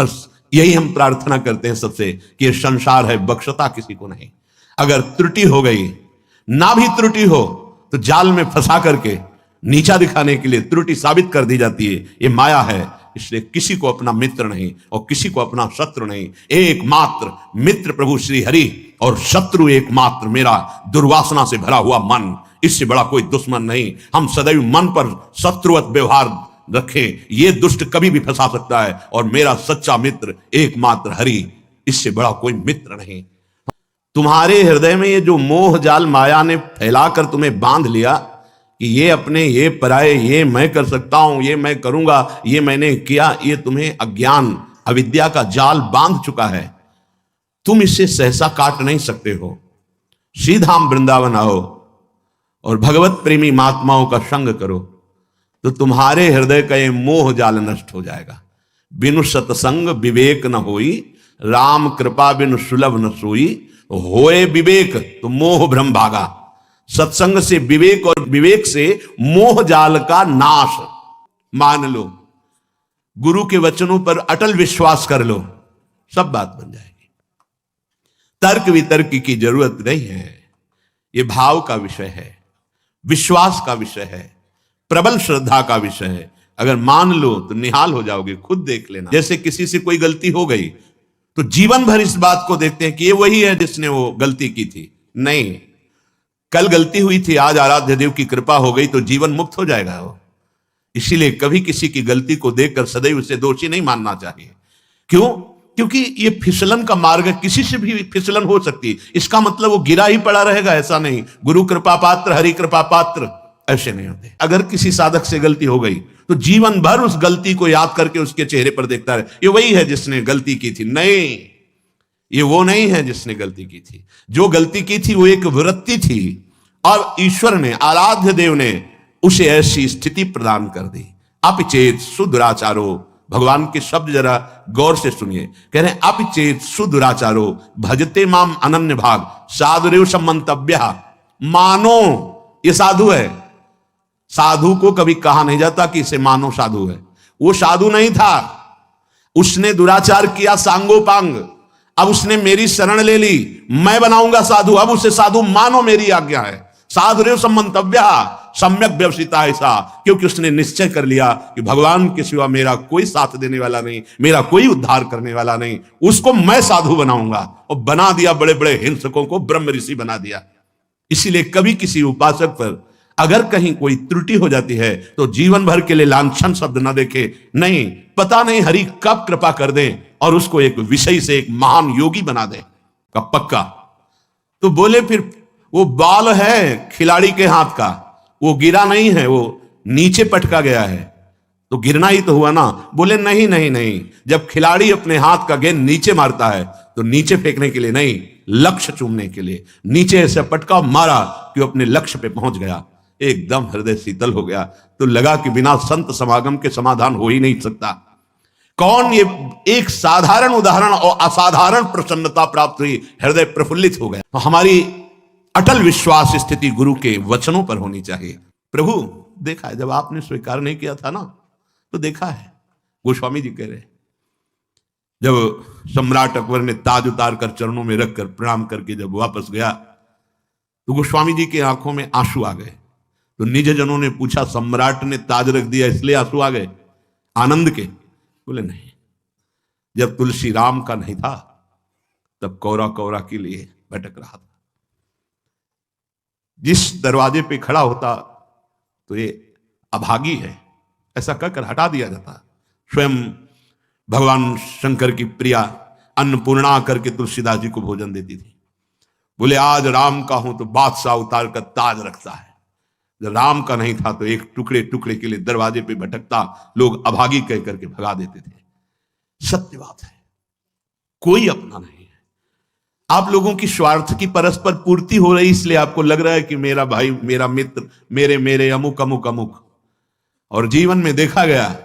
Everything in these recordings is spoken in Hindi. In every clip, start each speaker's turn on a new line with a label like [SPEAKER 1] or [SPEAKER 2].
[SPEAKER 1] बस यही हम प्रार्थना करते हैं सबसे कि ये संसार है, बख्शता किसी को नहीं। अगर त्रुटि हो गई, ना भी त्रुटि हो तो जाल में फंसा करके नीचा दिखाने के लिए त्रुटि साबित कर दी जाती है। ये माया है, इसलिए किसी को अपना मित्र नहीं और किसी को अपना शत्रु नहीं। एकमात्र मित्र प्रभु श्री हरि और शत्रु एकमात्र मेरा दुर्वासना से भरा हुआ मन। इससे बड़ा कोई दुश्मन नहीं। हम सदैव मन पर शत्रुवत व्यवहार रखें, ये दुष्ट कभी भी फंसा सकता है। और मेरा सच्चा मित्र एकमात्र हरि, इससे बड़ा कोई मित्र नहीं। तुम्हारे हृदय में ये जो मोह जाल माया ने फैलाकर तुम्हें बांध लिया कि ये अपने, ये पराये, ये मैं कर सकता हूं, ये मैं करूंगा, ये मैंने किया, ये तुम्हें अज्ञान अविद्या का जाल बांध चुका है। तुम इससे सहसा काट नहीं सकते हो। सीधा वृंदावन आओ और भगवत प्रेमी महात्माओं का संग करो तो तुम्हारे हृदय का ये मोह जाल नष्ट हो जाएगा। बिनु सत्संग विवेक न होई, राम कृपा बिनु सुलभ न सोई। होए विवेक तो मोह भ्रम भागा। सत्संग से विवेक और विवेक से मोह जाल का नाश। मान लो, गुरु के वचनों पर अटल विश्वास कर लो, सब बात बन जाएगी। तर्क वितर्क की जरूरत नहीं है। यह भाव का विषय है, विश्वास का विषय है, प्रबल श्रद्धा का विषय है। अगर मान लो तो निहाल हो जाओगे। खुद देख लेना, जैसे किसी से कोई गलती हो गई तो जीवन भर इस बात को देखते हैं कि ये वही है जिसने वो गलती की थी। नहीं, कल गलती हुई थी, आज आराध्य देव की कृपा हो गई तो जीवन मुक्त हो जाएगा वो। इसीलिए कभी किसी की गलती को देखकर सदैव उसे दोषी नहीं मानना चाहिए। क्यों? क्योंकि ये फिसलन का मार्ग है, किसी से भी फिसलन हो सकती है। इसका मतलब वो गिरा ही पड़ा रहेगा, ऐसा नहीं। गुरु कृपा पात्र, हरि कृपा पात्र ऐसे नहीं होते। अगर किसी साधक से गलती हो गई तो जीवन भर उस गलती को याद करके उसके चेहरे पर देखता है, ये वही है जिसने गलती की थी। नहीं, ये वो नहीं है जिसने गलती की थी। जो गलती की थी वो एक वृत्ति थी और ईश्वर ने, आराध्य देव ने उसे ऐसी स्थिति प्रदान कर दी। अपिचेत सुदुराचारो, भगवान के शब्द जरा गौर से सुनिए। कह रहे हैं अपिचेत सुदुराचारो भजते माम अनन्य भाग साधुरेव सम्मंतव्य। मानो ये साधु है। साधु को कभी कहा नहीं जाता कि इसे मानो साधु है। वो साधु नहीं था, उसने दुराचार किया सांगोपांग। अब उसने मेरी शरण ले ली, मैं बनाऊंगा साधु। अब उसे साधु मानो, मेरी आज्ञा है। साधुरेव सम्मंतव्य सम्यक व्यवसिता ऐसा, क्योंकि उसने निश्चय कर लिया कि भगवान के सिवा मेरा कोई साथ देने वाला नहीं, मेरा कोई उद्धार करने वाला नहीं। उसको मैं साधु बनाऊंगा। और बना दिया, बड़े बड़े हिंसकों को ब्रह्म ऋषि बना दिया। इसीलिए कभी किसी उपासक पर अगर कहीं कोई त्रुटि हो जाती है तो जीवन भर के लिए लांछन शब्द ना देखे। नहीं, पता नहीं हरि कब कृपा कर दे और उसको एक विषय से एक महान योगी बना दे का पक्का। तो बोले फिर वो बाल है खिलाड़ी के हाथ का, वो गिरा नहीं है, वो नीचे पटका गया है, तो गिरना ही तो हुआ ना। बोले नहीं नहीं नहीं, जब खिलाड़ी अपने हाथ का गेंद नीचे मारता है तो नीचे फेंकने के लिए नहीं, लक्ष्य चूमने के लिए नीचे ऐसे पटका मारा कि वो अपने लक्ष्य पे पहुंच गया। एकदम हृदय शीतल हो गया। तो लगा कि बिना संत समागम के समाधान हो ही नहीं सकता। कौन? ये एक साधारण उदाहरण और असाधारण प्रसन्नता प्राप्त हुई, हृदय प्रफुल्लित हो गया। तो हमारी अटल विश्वास स्थिति गुरु के वचनों पर होनी चाहिए। प्रभु देखा है, जब आपने स्वीकार नहीं किया था ना तो देखा है। गोस्वामी जी कह रहे, जब सम्राट अकबर ने ताज उतार कर चरणों में रखकर प्रणाम करके जब वापस गया तो गोस्वामी जी की आंखों में आंसू आ गए। तो निज जनों ने पूछा, सम्राट ने ताज रख दिया इसलिए आंसू आ गए आनंद के? बोले नहीं, जब तुलसी राम का नहीं था तब कौरा कौरा के लिए भटक रहा था। जिस दरवाजे पे खड़ा होता तो ये अभागी है ऐसा कहकर हटा दिया जाता। स्वयं भगवान शंकर की प्रिया अन्नपूर्णा करके तुलसीदास जी को भोजन देती थी। बोले आज राम का हूं तो बादशाह उतार कर ताज रखता है। जब राम का नहीं था तो एक टुकड़े टुकड़े के लिए दरवाजे पे भटकता, लोग अभागी कह करके भगा देते थे। सत्य बात है, कोई अपना नहीं है। आप लोगों की स्वार्थ की परस्पर पूर्ति हो रही, इसलिए आपको लग रहा है कि मेरा भाई, मेरा मित्र, मेरे मेरे अमुक अमुक अमुक। और जीवन में देखा गया,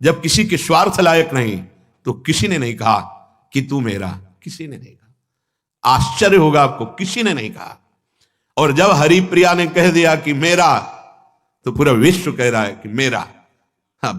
[SPEAKER 1] जब किसी के स्वार्थ लायक नहीं तो किसी ने नहीं कहा कि तू मेरा, किसी ने नहीं कहा। आश्चर्य होगा आपको, किसी ने नहीं कहा। और जब हरिप्रिया ने कह दिया कि मेरा, तो पूरा विश्व कह रहा है कि मेरा। अब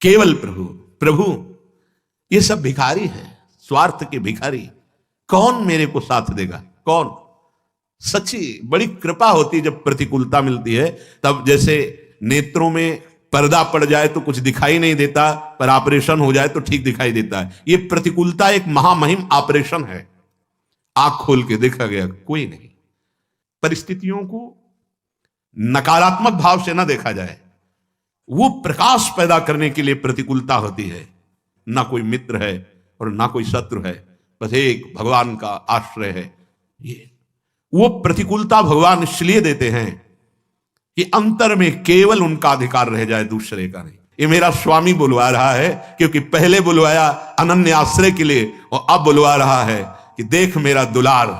[SPEAKER 1] केवल प्रभु, प्रभु ये सब भिखारी हैं, स्वार्थ के भिखारी। कौन मेरे को साथ देगा? कौन? सच्ची बड़ी कृपा होती है जब प्रतिकूलता मिलती है। तब जैसे नेत्रों में पर्दा पड़ जाए तो कुछ दिखाई नहीं देता, पर ऑपरेशन हो जाए तो ठीक दिखाई देता है। ये प्रतिकूलता एक महामहिम ऑपरेशन है। आंख खोल के देखा गया कोई नहीं। परिस्थितियों को नकारात्मक भाव से ना देखा जाए, वो प्रकाश पैदा करने के लिए प्रतिकूलता होती है। ना कोई मित्र है और ना कोई शत्रु है, बस एक भगवान का आश्रय है। ये वो प्रतिकूलता भगवान इसलिए देते हैं कि अंतर में केवल उनका अधिकार रह जाए, दूसरे का नहीं। ये मेरा स्वामी बुलवा रहा है, क्योंकि पहले बुलवाया अनन्य आश्रय के लिए और अब बुलवा रहा है कि देख मेरा दुलार,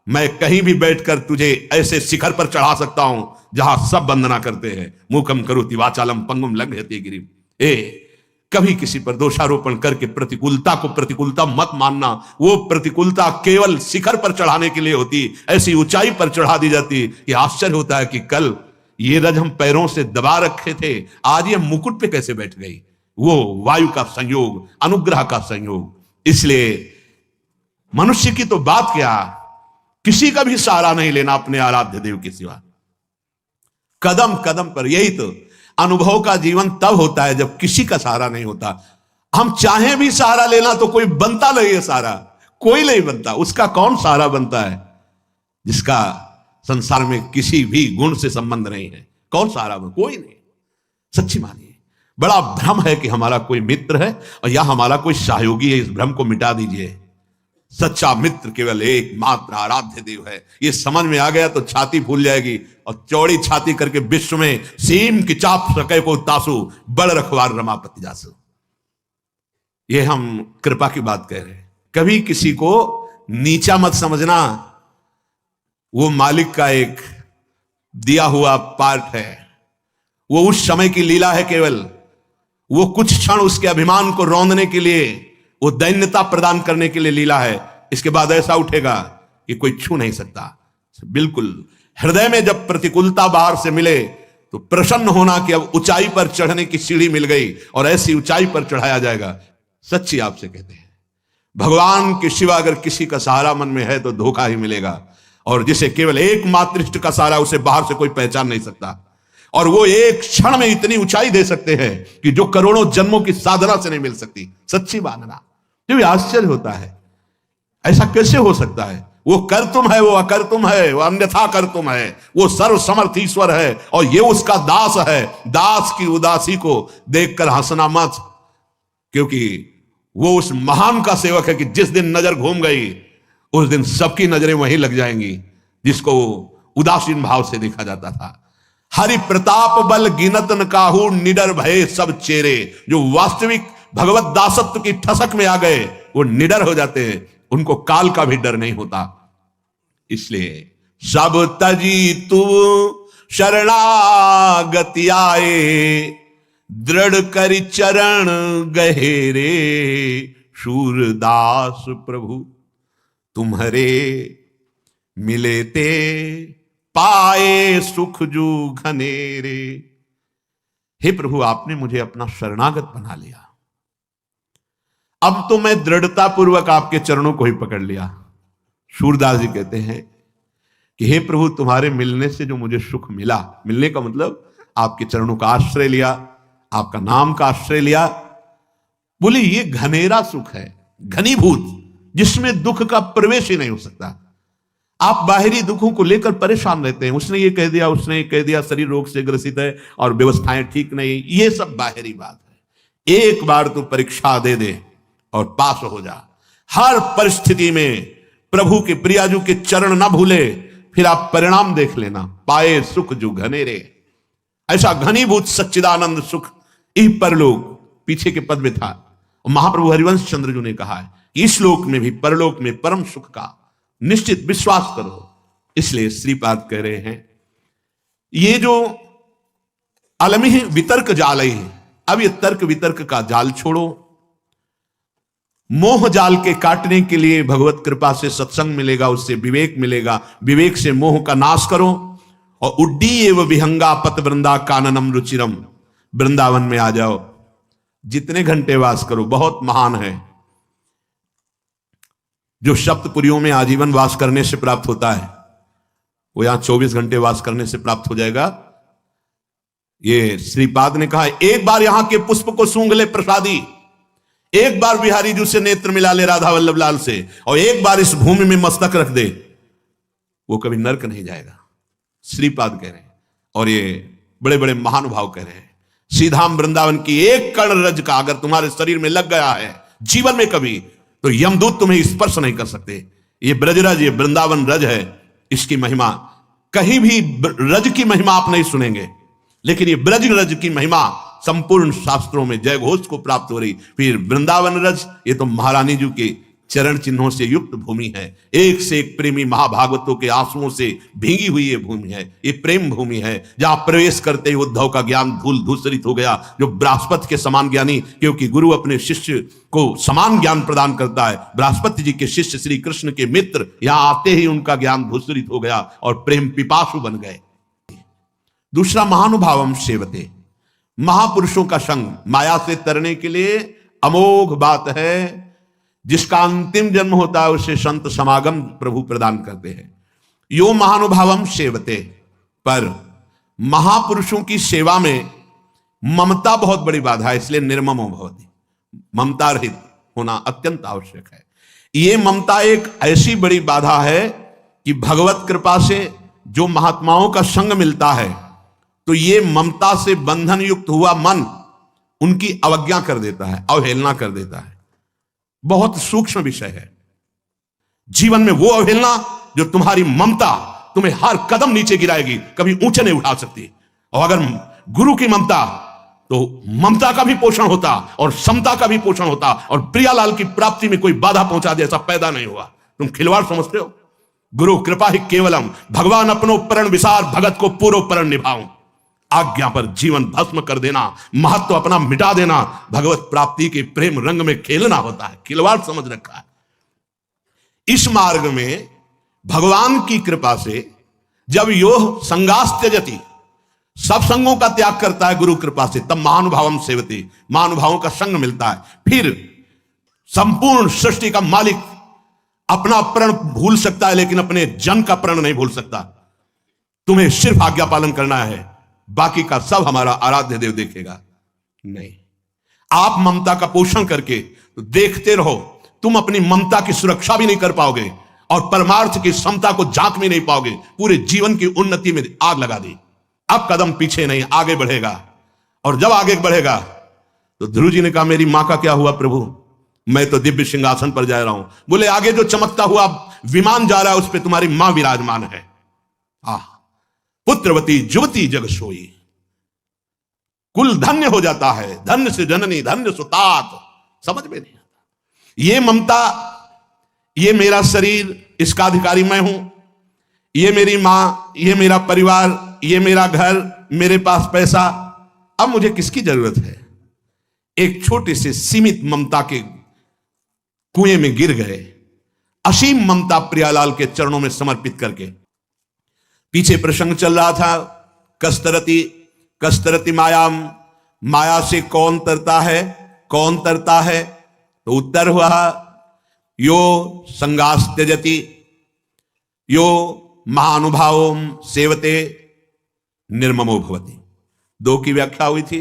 [SPEAKER 1] मैं कहीं भी बैठकर तुझे ऐसे शिखर पर चढ़ा सकता हूं जहां सब वंदना करते हैं। मूकम करोति वाचालम पंगुम लंघयते गिरिम। कभी किसी पर दोषारोपण करके प्रतिकूलता को प्रतिकूलता मत मानना। वो प्रतिकूलता केवल शिखर पर चढ़ाने के लिए होती, ऐसी ऊंचाई पर चढ़ा दी जाती कि आश्चर्य होता है कि कल ये रज हम पैरों से दबा रखे थे, आज ये मुकुट पे कैसे बैठ गई? वो वायु का संयोग, अनुग्रह का संयोग। इसलिए मनुष्य की तो बात क्या, किसी का भी सहारा नहीं लेना अपने आराध्य देव के सिवा। कदम कदम पर यही तो अनुभव का जीवन तब होता है जब किसी का सहारा नहीं होता। हम चाहे भी सहारा लेना तो कोई बनता नहीं है सहारा, कोई नहीं बनता। उसका कौन सहारा बनता है? जिसका संसार में किसी भी गुण से संबंध नहीं है, कौन सहारा बन? कोई नहीं। सच्ची मानिए, बड़ा भ्रम है कि हमारा कोई मित्र है और या हमारा कोई सहयोगी है। इस भ्रम को मिटा दीजिए। सच्चा मित्र केवल एक मात्र आराध्य देव है। ये समझ में आ गया तो छाती फूल जाएगी, और चौड़ी छाती करके विश्व में सीम की चाप सके को तासु, बड़ रखवार रमापति जासु। ये हम कृपा की बात कह रहे हैं। कभी किसी को नीचा मत समझना। वो मालिक का एक दिया हुआ पार्ट है, वो उस समय की लीला है केवल। वो कुछ क्षण उसके अभिमान को रौंदने के लिए, वो दैन्यता प्रदान करने के लिए लीला है। इसके बाद ऐसा उठेगा कि कोई छू नहीं सकता। बिल्कुल हृदय में जब प्रतिकूलता बाहर से मिले तो प्रसन्न होना कि अब ऊंचाई पर चढ़ने की सीढ़ी मिल गई और ऐसी ऊंचाई पर चढ़ाया जाएगा। सच्ची आपसे कहते हैं, भगवान के सिवा अगर किसी का सहारा मन में है तो धोखा ही मिलेगा। और जिसे केवल एकमात्र इष्ट का सहारा, उसे बाहर से कोई पहचान नहीं सकता। और वो एक क्षण में इतनी ऊंचाई दे सकते हैं कि जो करोड़ों जन्मों की साधना से नहीं मिल सकती। सच्ची मानना जो आश्चर्य होता है, ऐसा कैसे हो सकता है? वो कर तुम है, वो अकर तुम है, वो अन्यथा कर तुम है, वो सर्व समर्थ ईश्वर है और ये उसका दास है। दास की उदासी को देखकर हंसना मत, क्योंकि वो उस महान का सेवक है कि जिस दिन नजर घूम गई उस दिन सबकी नजरें वहीं लग जाएंगी जिसको उदासीन भाव से देखा जाता था। हरि प्रताप बल गिनत न काहू, निडर भय सब चेरे। जो वास्तविक भगवत दासत्व की ठसक में आ गए वो निडर हो जाते हैं, उनको काल का भी डर नहीं होता। इसलिए सब तजी तू शरणागति आए, दृढ़ करि चरण गहेरे। शूरदास प्रभु तुम्हारे मिले ते, पाए सुख जू घनेरे। हे प्रभु, आपने मुझे अपना शरणागत बना लिया, अब तो मैं दृढ़ता पूर्वक आपके चरणों को ही पकड़ लिया। सूरदास जी कहते हैं कि हे प्रभु, तुम्हारे मिलने से जो मुझे सुख मिला, मिलने का मतलब आपके चरणों का आश्रय लिया, आपका नाम का आश्रय लिया। बोले ये घनेरा सुख है, घनीभूत, जिसमें दुख का प्रवेश ही नहीं हो सकता। आप बाहरी दुखों को लेकर परेशान रहते हैं, उसने ये कह दिया, उसने ये कह दिया, शरीर रोग से ग्रसित है और व्यवस्थाएं ठीक नहीं, ये सब बाहरी बात है। एक बार तो परीक्षा दे दे और पास हो जा। हर परिस्थिति में प्रभु के प्रियाजू के चरण ना भूले, फिर आप परिणाम देख लेना। पाए सुख जो घनेरे, ऐसा घनीभूत सच्चिदानंद सुख इह परलोक, पीछे के पद में था। और महाप्रभु हरिवंश चंद्र जी ने कहा है कि इस लोक में भी परलोक में परम सुख का निश्चित विश्वास करो। इसलिए श्रीपाद कह रहे हैं, ये जो अलमी वितर्क जाल है, अब ये तर्क वितर्क का जाल छोड़ो। मोह जाल के काटने के लिए भगवत कृपा से सत्संग मिलेगा, उससे विवेक मिलेगा, विवेक से मोह का नाश करो। और उड्डी एवं विहंगा पत वृंदा काननम रुचिरम, वृंदावन में आ जाओ, जितने घंटे वास करो, बहुत महान है। जो सप्तपुरियों में आजीवन वास करने से प्राप्त होता है वो यहां 24 घंटे वास करने से प्राप्त हो जाएगा। ये श्रीपाद ने कहा, एक बार यहां के पुष्प को सूंघ ले प्रसादी, एक बार बिहारी जी से नेत्र मिला ले राधा वल्लभ लाल से, और एक बार इस भूमि में मस्तक रख दे, वो कभी नरक नहीं जाएगा। श्रीपाद कह रहे हैं और ये बड़े बड़े महानुभाव कह रहे हैं। सीधाम वृंदावन की एक कण रज का अगर तुम्हारे शरीर में लग गया है जीवन में कभी, तो यमदूत तुम्हें स्पर्श नहीं कर सकते। ये ब्रजरज, ये वृंदावन रज है, इसकी महिमा कहीं भी रज की महिमा आप नहीं सुनेंगे, लेकिन ये ब्रज रज की महिमा संपूर्ण शास्त्रों में जय घोष को प्राप्त हो रही। फिर वृंदावन रज, ये तो महारानी जी के चरण चिन्हों से युक्त भूमि है। एक से एक प्रेमी महाभागवतों के आंसुओं से भीगी हुई ये भूमि है, ये प्रेम भूमि है, जहां प्रवेश करते ही उद्धव का ज्ञान धूल धूसरित हो गया। जो बृहस्पति के समान ज्ञानी, क्योंकि गुरु अपने शिष्य को समान ज्ञान प्रदान करता है, बृहस्पति जी के शिष्य श्री कृष्ण के मित्र यहां आते ही उनका ज्ञान धूसरित हो गया और प्रेम पिपासु बन गए। दूसरा, महानुभावम सेवते, महापुरुषों का संग माया से तरने के लिए अमोघ बात है। जिसका अंतिम जन्म होता है उसे संत समागम प्रभु प्रदान करते हैं। यो महानुभावम सेवते, पर महापुरुषों की सेवा में ममता बहुत बड़ी बाधा है, इसलिए निर्ममो भवति, ममता रहित होना अत्यंत आवश्यक है। ये ममता एक ऐसी बड़ी बाधा है कि भगवत कृपा से जो महात्माओं का संग मिलता है तो ये ममता से बंधन युक्त हुआ मन उनकी अवज्ञा कर देता है, अवहेलना कर देता है। बहुत सूक्ष्म विषय है। जीवन में वो अवहेलना जो तुम्हारी ममता तुम्हें हर कदम नीचे गिराएगी, कभी ऊंचे नहीं उठा सकती। और अगर गुरु की ममता, तो ममता का भी पोषण होता और समता का भी पोषण होता, और प्रियालाल की प्राप्ति में कोई बाधा पहुंचा दे ऐसा पैदा नहीं हुआ। तुम खिलवाड़ समझते हो? गुरु कृपा ही केवलम, भगवान अपनो प्रण विसार, भगत को पूरो प्रण निभाऊं। आज्ञा पर जीवन भस्म कर देना, महत्व अपना मिटा देना, भगवत प्राप्ति के प्रेम रंग में खेलना होता है। खिलवाड़ समझ रखा है। इस मार्ग में भगवान की कृपा से जब योह संगास त्यजति, सब संगों का त्याग करता है गुरु कृपा से, तब महानुभावम सेवते, महानुभावों का संग मिलता है। फिर संपूर्ण सृष्टि का मालिक अपना प्रण भूल सकता है, लेकिन अपने जन का प्रण नहीं भूल सकता। तुम्हें सिर्फ आज्ञा पालन करना है, बाकी का सब हमारा आराध्य देव देखेगा। नहीं, आप ममता का पोषण करके तो देखते रहो, तुम अपनी ममता की सुरक्षा भी नहीं कर पाओगे और परमार्थ की समता को जांच में नहीं पाओगे। पूरे जीवन की उन्नति में आग लगा दी। अब कदम पीछे नहीं, आगे बढ़ेगा। और जब आगे बढ़ेगा तो ध्रुव जी ने कहा, मेरी मां का क्या हुआ प्रभु? मैं तो दिव्य सिंहासन पर जा रहा हूं। बोले, आगे जो चमकता हुआ विमान जा रहा है उस पर तुम्हारी मां विराजमान है। पुत्रवती जुवती जग सोई, कुल धन्य हो जाता है। धन्य से जननी, धन्य सुतात, समझ में नहीं आता। ये ममता, ये मेरा शरीर, इसका अधिकारी मैं हूं, ये मेरी मां, ये मेरा परिवार, ये मेरा घर, मेरे पास पैसा, अब मुझे किसकी जरूरत है? एक छोटे से सीमित ममता के कुएं में गिर गए। असीम ममता प्रियालाल के चरणों में समर्पित करके। पीछे प्रसंग चल रहा था, कस्तरती कस्तरती मायाम, माया से कौन तरता है, कौन तरता है? तो उत्तर हुआ, यो संगास त्यजति, यो महानुभावों सेवते निर्ममो भवति। दो की व्याख्या हुई थी।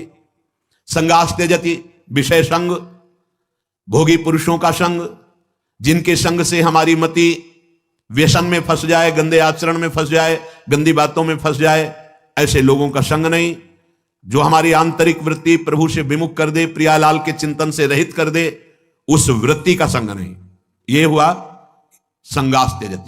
[SPEAKER 1] संगास त्यजति, विषय संग, भोगी पुरुषों का संग, जिनके संग से हमारी मति व्यसन में फंस जाए, गंदे आचरण में फंस जाए, गंदी बातों में फंस जाए, ऐसे लोगों का संग नहीं। जो हमारी आंतरिक वृत्ति प्रभु से विमुख कर दे, प्रियालाल के चिंतन से रहित कर दे, उस वृत्ति का संग नहीं। यह हुआ संगास त्यजति।